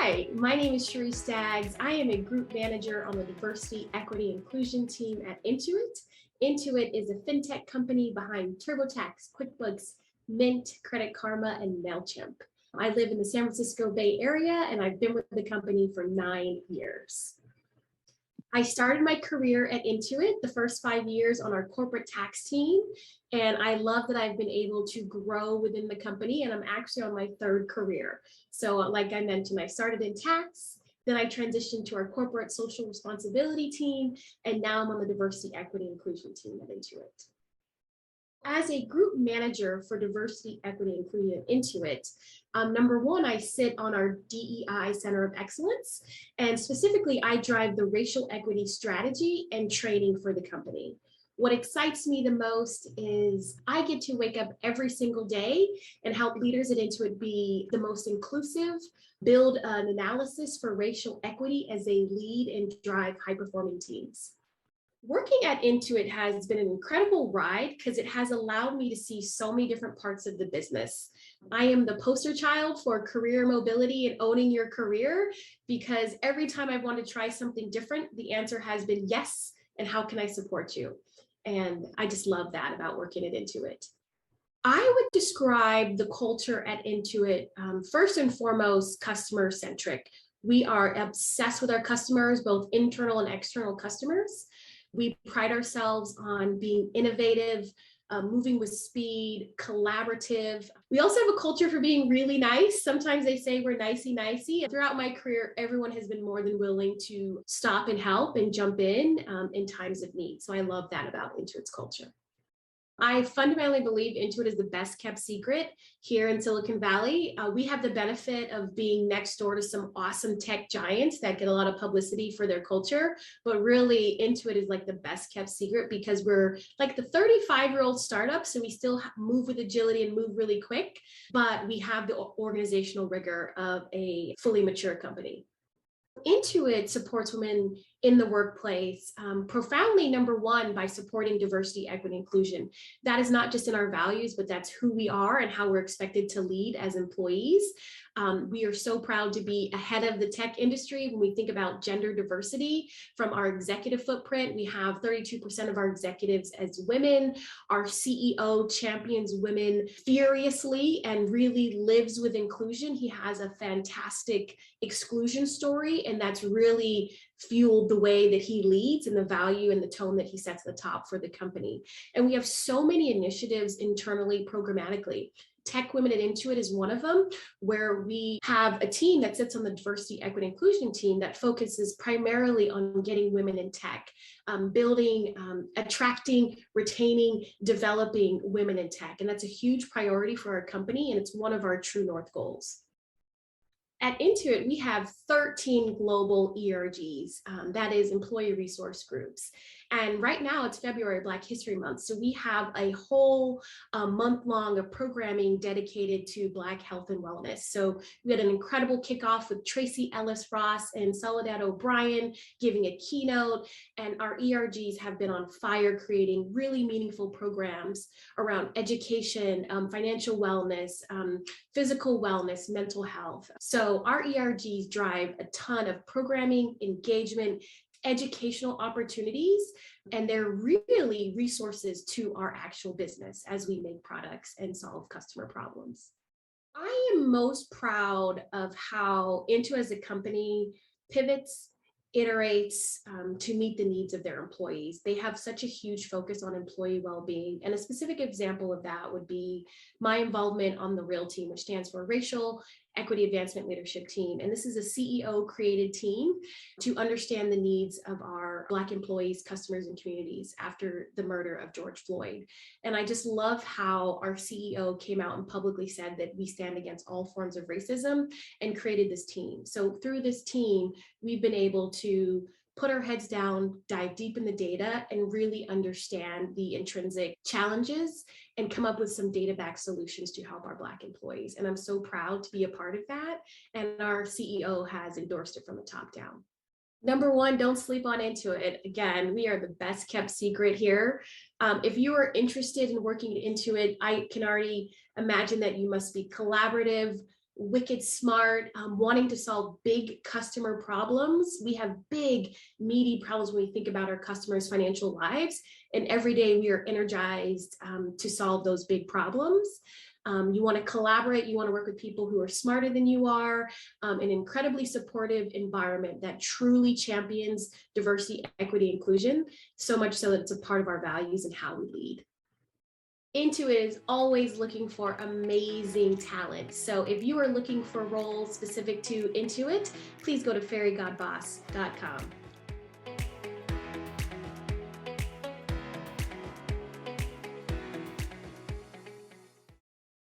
Hi, my name is Charisse Daggs. I am a group manager on the Diversity, Equity, Inclusion team at Intuit. Intuit is a fintech company behind TurboTax, QuickBooks, Mint, Credit Karma, and Mailchimp. I live in the San Francisco Bay Area, and I've been with the company for 9 years. I started my career at Intuit the first 5 years on our corporate tax team, and I love that I've been able to grow within the company, and I'm actually on my third career. So like I mentioned, I started in tax, then I transitioned to our corporate social responsibility team, and now I'm on the diversity, equity, inclusion team at Intuit. As a group manager for diversity, equity, inclusion at Intuit, number one, I sit on our DEI Center of Excellence, and specifically, I drive the racial equity strategy and training for the company. What excites me the most is I get to wake up every single day and help leaders at Intuit be the most inclusive, build an analysis for racial equity as they lead and drive high-performing teams. Working at Intuit has been an incredible ride because it has allowed me to see so many different parts of the business. I am the poster child for career mobility and owning your career, because every time I've wanted to try something different, the answer has been yes, and how can I support you? And I just love that about working at Intuit. I would describe the culture at Intuit, first and foremost, customer-centric. We are obsessed with our customers, both internal and external customers. We pride ourselves on being innovative, moving with speed, collaborative. We also have a culture for being really nice. Sometimes they say we're nicey. Throughout my career, everyone has been more than willing to stop and help and jump in times of need. So I love that about Intuit's culture. I fundamentally believe Intuit is the best kept secret here in Silicon Valley. We have the benefit of being next door to some awesome tech giants that get a lot of publicity for their culture, but really Intuit is like the best kept secret because we're like the 35-year-old startup, so we still move with agility and move really quick, but we have the organizational rigor of a fully mature company. Intuit supports women in the workplace profoundly, number one, by supporting diversity, equity, inclusion. That is not just in our values, but that's who we are and how we're expected to lead as employees. We are so proud to be ahead of the tech industry when we think about gender diversity. From our executive footprint, we have 32% of our executives as women. Our CEO champions women furiously and really lives with inclusion. He has a fantastic exclusion story, and that's really fueled the way that he leads and the value and the tone that he sets at the top for the company. And we have so many initiatives internally, programmatically. Tech Women at Intuit is one of them, where we have a team that sits on the diversity, equity, inclusion team that focuses primarily on getting women in tech, building, attracting, retaining, developing women in tech. And that's a huge priority for our company, and it's one of our true north goals. At Intuit, we have 13 global ERGs, that is employee resource groups. And right now it's February, Black History Month. So we have a whole month long of programming dedicated to Black health and wellness. So we had an incredible kickoff with Tracy Ellis Ross and Soledad O'Brien giving a keynote. And our ERGs have been on fire, creating really meaningful programs around education, financial wellness, physical wellness, mental health. So our ERGs drive a ton of programming, engagement, educational opportunities, and they're really resources to our actual business as we make products and solve customer problems. I am most proud of how Intuit as a company pivots, iterates to meet the needs of their employees. They have such a huge focus on employee well-being. And a specific example of that would be my involvement on the REAL team, which stands for Racial Equity Advancement Leadership Team. And this is a CEO created team to understand the needs of our Black employees, customers, and communities after the murder of George Floyd. And I just love how our CEO came out and publicly said that we stand against all forms of racism and created this team. So through this team, we've been able to put our heads down, dive deep in the data, and really understand the intrinsic challenges and come up with some data-backed solutions to help our Black employees. And I'm so proud to be a part of that. And our CEO has endorsed it from the top down. Number one, don't sleep on Intuit. Again, we are the best kept secret here. If you are interested in working at Intuit, I can already imagine that you must be collaborative, wicked smart, wanting to solve big customer problems. We have big, meaty problems when we think about our customers' financial lives. And every day we are energized to solve those big problems. You want to collaborate, you want to work with people who are smarter than you are, an incredibly supportive environment that truly champions diversity, equity, inclusion, so much so that it's a part of our values and how we lead. Intuit is always looking for amazing talent. So if you are looking for roles specific to Intuit, please go to fairygodboss.com.